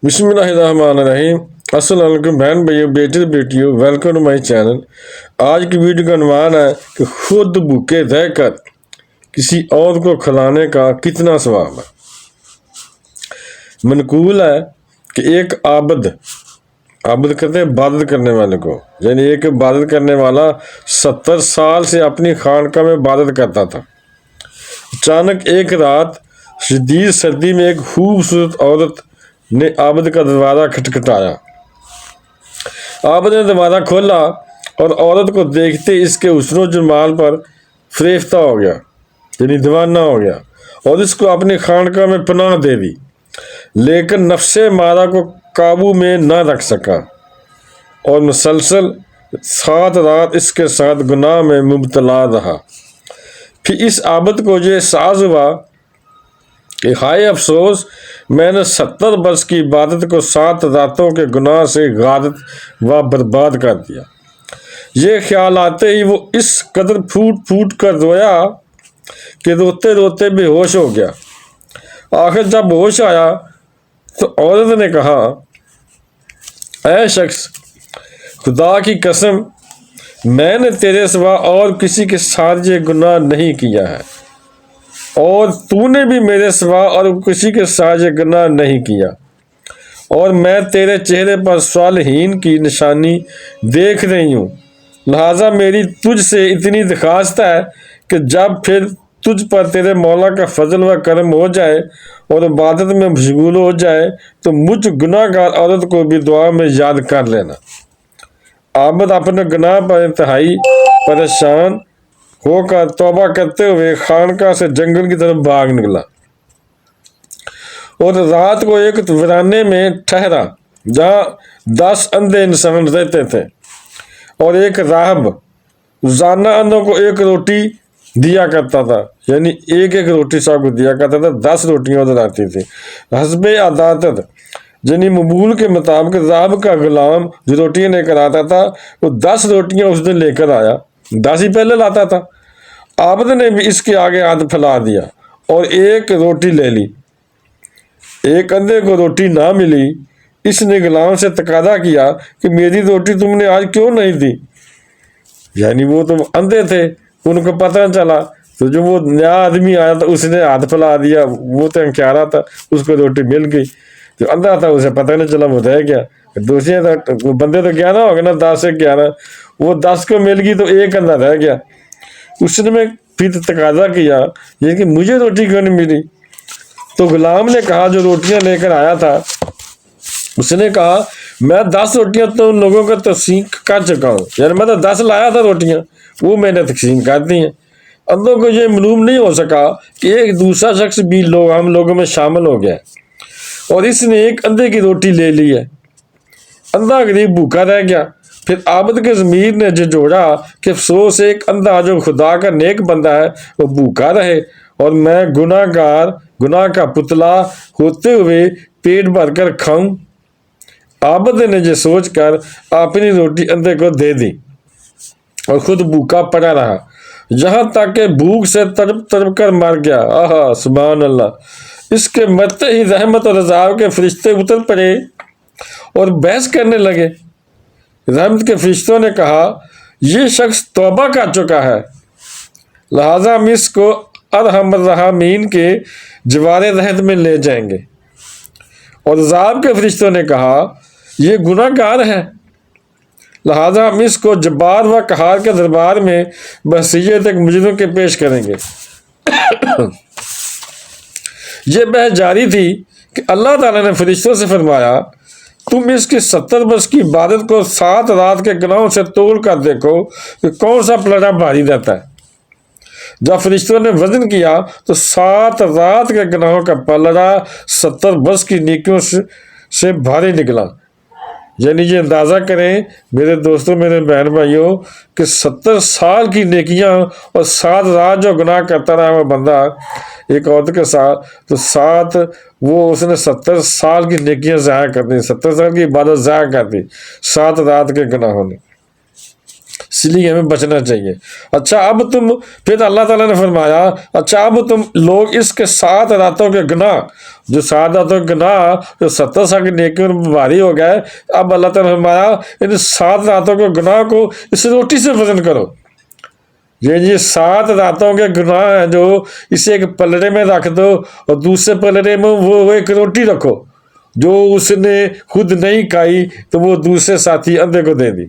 بسم اللہ الرحمن الرحیم۔ السلام علیکم بہن بھائیو، بیٹے بیٹیوں، ویلکم ٹو مائی چینل۔ آج کی ویڈیو کا عنوان ہے کہ خود بھوکے رہ کر کسی اور کو کھلانے کا کتنا ثواب ہے۔ منقول ہے کہ ایک عابد کہتے ہیں عبادت کرنے والے کو، یعنی ایک عبادت کرنے والا 70 سال سے اپنی خانقاہ میں عبادت کرتا تھا۔ اچانک ایک رات شدید سردی میں ایک خوبصورت عورت نے عابد کا دروازہ کھٹکھٹایا۔ عابد نے دروازہ کھولا اور عورت کو دیکھتے اس کے حسن و جمال پر فریفتہ ہو گیا، یعنی دیوانہ ہو گیا، اور اس کو اپنی خانقاہ میں پناہ دے دی، لیکن نفس مارا کو قابو میں نہ رکھ سکا اور مسلسل 7 رات اس کے ساتھ گناہ میں مبتلا رہا۔ پھر اس عابد کو یہ احساس ہوا کہ ہائے افسوس، میں نے 70 برس کی عبادت کو 7 راتوں کے گناہ سے غارت و برباد کر دیا۔ یہ خیال آتے ہی وہ اس قدر پھوٹ پھوٹ کر رویا کہ روتے روتے بے ہوش ہو گیا۔ آخر جب ہوش آیا تو عورت نے کہا، اے شخص، خدا کی قسم، میں نے تیرے سوا اور کسی کے ساتھ یہ گناہ نہیں کیا ہے، اور تو نے بھی میرے سوا اور کسی کے ساتھ یہ گناہ نہیں کیا، اور میں تیرے چہرے پر صالحین کی نشانی دیکھ رہی ہوں، لہٰذا میری تجھ سے اتنی درخواست ہے کہ جب پھر تجھ پر تیرے مولا کا فضل و کرم ہو جائے اور عبادت میں مشغول ہو جائے تو مجھ گناہ گار عورت کو بھی دعا میں یاد کر لینا۔ عابد اپنے گناہ پر انتہائی پریشان ہو کر توبہ کرتے ہوئے خانقاہ سے جنگل کی طرف بھاگ نکلا اور رات کو ایک ویرانے میں ٹھہرا جہاں 10 اندھے انسان رہتے تھے، اور ایک راہب روزانہ اندھوں کو ایک روٹی دیا کرتا تھا، یعنی ایک روٹی سب کو دیا کرتا تھا، 10 روٹیاں ادھر آتی تھی۔ حسب عادت، یعنی معمول کے مطابق راہب کا غلام جو روٹیاں لے کر آتا تھا وہ 10 روٹیاں اس دن لے کر آیا، 10 ہی پہلے لاتا تھا۔ عابد نے بھی اس کے آگے ہاتھ پھیلا دیا اور ایک روٹی لے لی۔ ایک اندھے کو روٹی نہ ملی، اس نے غلام سے تقاضا کیا کہ میری روٹی تم نے آج کیوں نہیں دی؟ یعنی وہ تو اندھے تھے، ان کو پتہ نہ چلا، تو جو وہ نیا آدمی آیا تھا اس نے ہاتھ پھیلا دیا، وہ تو انکارا تھا، اس کو روٹی مل گئی۔ جو اندھا تھا اسے پتہ نہیں چلا، وہ رہ گیا۔ دوسرے بندے تو 11 ہو گئے نا، 10 سے 11، وہ 10 کو مل گئی تو ایک اندھا رہ گیا۔ اس نے پھر تقاضا کیا یہ کہ مجھے روٹی کیوں نہیں ملی؟ تو غلام نے کہا جو روٹیاں لے کر آیا تھا، اس نے کہا میں 10 روٹیاں تو ان لوگوں کو تقسیم کر چکا ہوں، یعنی میں تو 10 لایا تھا روٹیاں، وہ میں نے تقسیم کر دی ہیں۔ اندھوں کو یہ معلوم نہیں ہو سکا کہ ایک دوسرا شخص بھی ہم لوگوں میں شامل ہو گیا اور اس نے ایک اندھے کی روٹی لے لی ہے۔ اندھا غریب بھوکا رہ گیا۔ پھر عابد کے ضمیر نے جوڑا کہ افسوس، ایک اندھا جو خدا کا نیک بندہ ہے وہ بھوکا رہے اور میں گناہ کا پتلا ہوتے ہوئے پیٹ بھر کر کھاؤں۔ عابد نے یہ سوچ کر اپنی روٹی اندھے کو دے دی اور خود بھوکا پڑا رہا، یہاں تک کہ بھوک سے تڑپ تڑپ کر مر گیا۔ آہا، سبحان اللہ! اس کے مرتے ہی رحمت اور عذاب کے فرشتے اتر پڑے اور بحث کرنے لگے۔ رحمت کے فرشتوں نے کہا یہ شخص توبہ کر چکا ہے، لہٰذا ہم اس کو ارحم الراحمین کے جوار رحمت میں لے جائیں گے۔ اور عذاب کے فرشتوں نے کہا یہ گناہ گار ہے، لہٰذا ہم اس کو جبار و قہار کے دربار میں بحیثیت ایک مجرم کے پیش کریں گے۔ یہ بحث جاری تھی کہ اللہ تعالیٰ نے فرشتوں سے فرمایا تم اس کی 70 برس کی عبادت کو 7 رات کے گناہوں سے تول کر دیکھو کہ کون سا پلڑا بھاری رہتا ہے۔ جب فرشتوں نے وزن کیا تو 7 رات کے گناہوں کا پلڑا 70 برس کی نیکیوں سے بھاری نکلا۔ یعنی یہ اندازہ کریں میرے دوستوں، میرے بہن بھائیوں، کہ 70 سال کی نیکیاں اور 7 رات جو گناہ کرتا رہا وہ بندہ ایک عورت کے ساتھ، تو اس نے 70 سال کی نیکیاں ضائع کر دی، 70 سال کی عبادت ضائع کر دی 7 رات کے گناہوں نے۔ اس لیے ہمیں بچنا چاہیے۔ اچھا اب تم، پھر اللہ تعالیٰ نے فرمایا اچھا اب تم لوگ اس کے 7 راتوں کے گناہ، جو 7 راتوں کے گناہ جو 70 سال کی نیکیوں میں بھاری ہو گئے، اب اللہ تعالیٰ نے فرمایا ان 7 راتوں کے گناہ کو اس روٹی سے وزن کرو۔ یہ 7 راتوں کے گناہ ہیں جو اسے ایک پلڑے میں رکھ دو اور دوسرے پلڑے میں وہ ایک روٹی رکھو جو اس نے خود نہیں کھائی تو وہ دوسرے ساتھی اندھے کو دے دی۔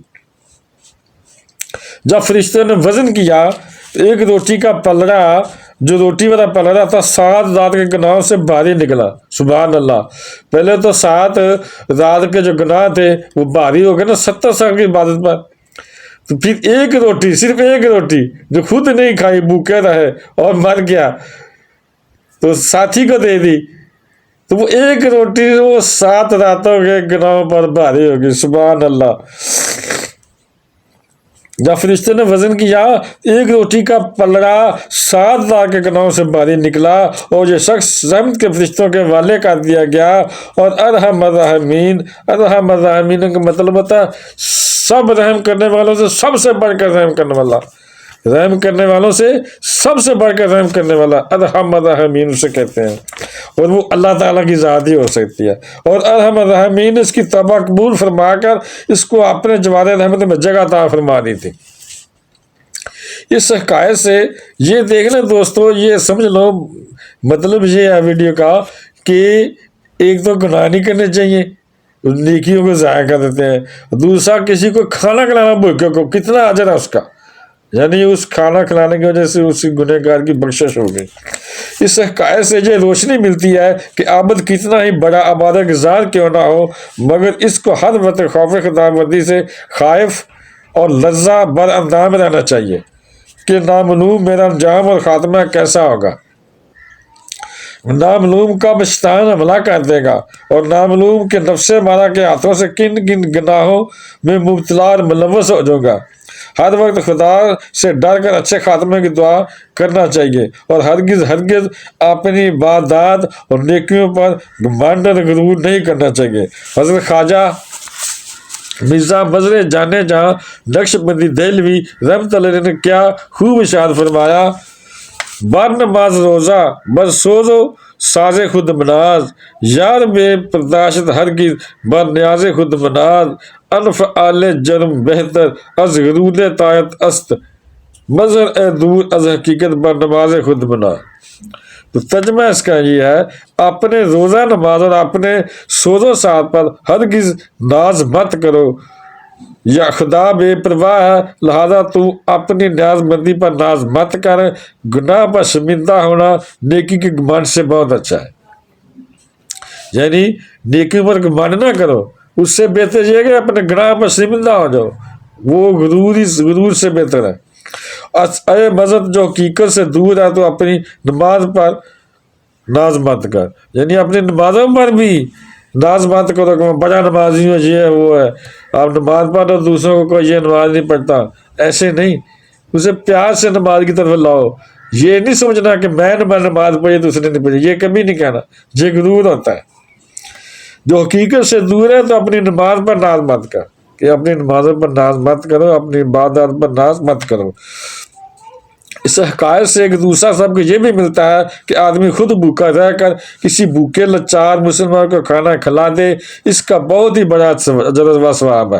جب فرشتوں نے وزن کیا ایک روٹی کا پلڑا، جو روٹی والا پلڑا تھا 7 رات کے گناہوں سے بھاری نکلا۔ سبحان اللہ، پہلے تو 7 رات کے جو گناہ تھے وہ بھاری ہو گئے نا 70 سال کی عبادت پر، تو پھر ایک روٹی، صرف ایک روٹی جو خود نہیں کھائی، بھوکے رہے اور مر گیا تو ساتھی کو دے دی، تو وہ ایک روٹی وہ 7 راتوں کے گناہوں پر بھاری ہوگی۔ سبحان اللہ، جب فرشتے نے وزن کیا ایک روٹی کا پلڑا 7 رات کے گناہوں سے بھاری نکلا اور یہ شخص رحمت کے فرشتوں کے حوالے کر دیا گیا۔ اور ارحم الراحمین، ارحم الراحمین کا مطلب ہوتا ہے سب رحم کرنے والوں سے سب سے بڑھ کر رحم کرنے والا، رحم کرنے والوں سے سب سے بڑھ کر رحم کرنے والا ارحم الراحمین اسے کہتے ہیں، اور وہ اللہ تعالیٰ کی ذات ہی ہو سکتی ہے۔ اور ارحم الراحمین اس کی توبہ قبول فرما کر اس کو اپنے جوار رحمت میں جگہ عطا فرما دی تھی۔ اس حکایت سے یہ دیکھ لیں دوستو، یہ سمجھ لو مطلب یہ ہے ویڈیو کا کہ ایک تو گناہ نہیں کرنے چاہیے، نیکیوں کو ضائع کر دیتے ہیں، دوسرا کسی کو کھانا کھلانا بھوکے کو، کتنا اجر ہے اس کا، یعنی اس کھانا کھلانے کی وجہ سے اسی گنہگار کی بخشش ہو گئی۔ اس حکایت سے یہ روشنی ملتی ہے کہ عابد کتنا ہی بڑا عبادت گزار کیوں نہ ہو، مگر اس کو ہر وقت خوف خدا بندی سے خائف اور لرزہ بر اندام رہنا چاہیے کہ نامعلوم میرا انجام اور خاتمہ کیسا ہوگا، نامعلوم کب شیطان حملہ کر دے گا، اور نامعلوم کے نفس مارا کے ہاتھوں سے کن کن گناہوں میں مبتلا اور ملوث ہو جاؤں گا۔ ہر وقت خدا سے ڈر کر اچھے خاتمے کی دعا کرنا چاہیے اور ہرگز ہرگز اپنی عبادات اور نیکیوں پر گھمنڈ اور غرور نہیں کرنا چاہیے۔ حضرت خواجہ مرزا مظہر جانے جہاں نقش بندی دہلوی رحمۃ اللہ علیہ نے کیا خوب ارشاد فرمایا، بر نماز روزہ بر سوز و ساز خود مناز، یار بے پرداشت ہرگز بر نیاز خود مناز، انفعال جرم بہتر از غرور طاعت است، مظہر اے دور از حقیقت بر نماز خود مناز۔ تو ترجمہ اس کا یہ ہے، اپنے روزہ نماز اور اپنے سوز و ساز پر ہرگز ناز مت کرو، یا خدا بے پرواہ ہے لہذا تو اپنی نیاز مندی پر ناز مت کر، گناہ پر شرمندہ ہونا نیکی کے گھمنڈ سے بہت اچھا ہے، یعنی نیکی پر گھمنڈ نہ کرو، اس سے بہتر یہ ہے کہ اپنے گناہ پر شرمندہ ہو جاؤ، وہ غرور سے بہتر ہے۔ اے مذہب جو حقیقت سے دور ہے تو اپنی نماز پر ناز مت کر، یعنی اپنی نمازوں پر بھی ناز مت کرو کہ میں بڑا نمازی ہوں، یہ ہے وہ ہے، آپ نماز پڑھو دوسروں کو کوئی یہ نماز نہیں پڑھتا، ایسے نہیں، اسے پیار سے نماز کی طرف لاؤ، یہ نہیں سمجھنا کہ میں نماز پڑھی دوسرے نہیں پڑھی، یہ کبھی نہیں کہنا، یہ غرور ہوتا ہے۔ جو حقیقت سے دور ہے تو اپنی نماز پر ناز مت کر، کہ اپنی نمازوں پر ناز مت کرو، اپنی عبادات پر ناز مت کرو۔ اس حکایت سے ایک دوسرا سبق یہ بھی ملتا ہے کہ آدمی خود بھوکا رہ کر کسی بھوکے لاچار مسلمان کو کھانا کھلا دے، اس کا بہت ہی بڑا اجر و ثواب ہے۔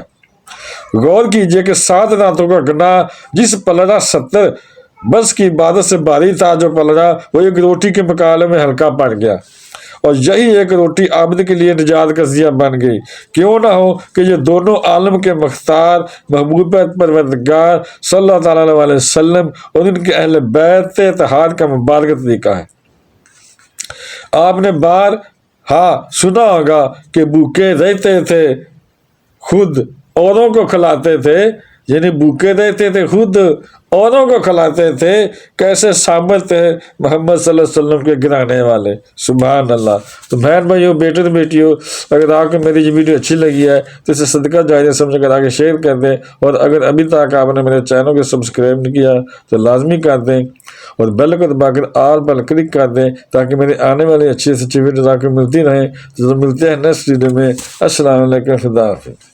غور کیجئے کہ 7 راتوں کا گناہ، جس پلڑا 70 برس کی عبادت سے بھاری تھا، جو پلڑا وہ ایک روٹی کے مقابلے میں ہلکا پڑ گیا، اور یہی ایک روٹی عابد کے لیے نجات کا ذریعہ بن گئی۔ کیوں نہ ہو کہ یہ دونوں عالم کے مختار محبوب پروردگار صلی اللہ تعالیٰ علیہ وسلم اور ان کے اہل بیت اتحاد کا مبارک طریقہ ہے۔ آپ نے سنا ہوگا کہ بھوکے رہتے تھے خود اوروں کو کھلاتے تھے، یعنی بھوکے رہتے تھے خود اوروں کو کھلاتے تھے، کیسے ثابت تھے محمد صلی اللہ علیہ وسلم کے گرانے والے۔ سبحان اللہ۔ تو بہن بھائیو، بیٹے بیٹیوں، اگر آپ کو میری یہ ویڈیو اچھی لگی ہے تو اسے صدقہ جاریہ سمجھ کر آگے شیئر کر دیں، اور اگر ابھی تک آپ نے میرے چینل کو سبسکرائب نہیں کیا تو لازمی کر دیں، اور بیل کو دبا کر آل پر کلک کر دیں تاکہ میری آنے والی اچھی سے اچھی ویڈیوز آپ کو ملتی رہیں۔ تو ملتے ہیں نیکسٹ ویڈیو میں۔ السلام علیکم، خدا حافظ۔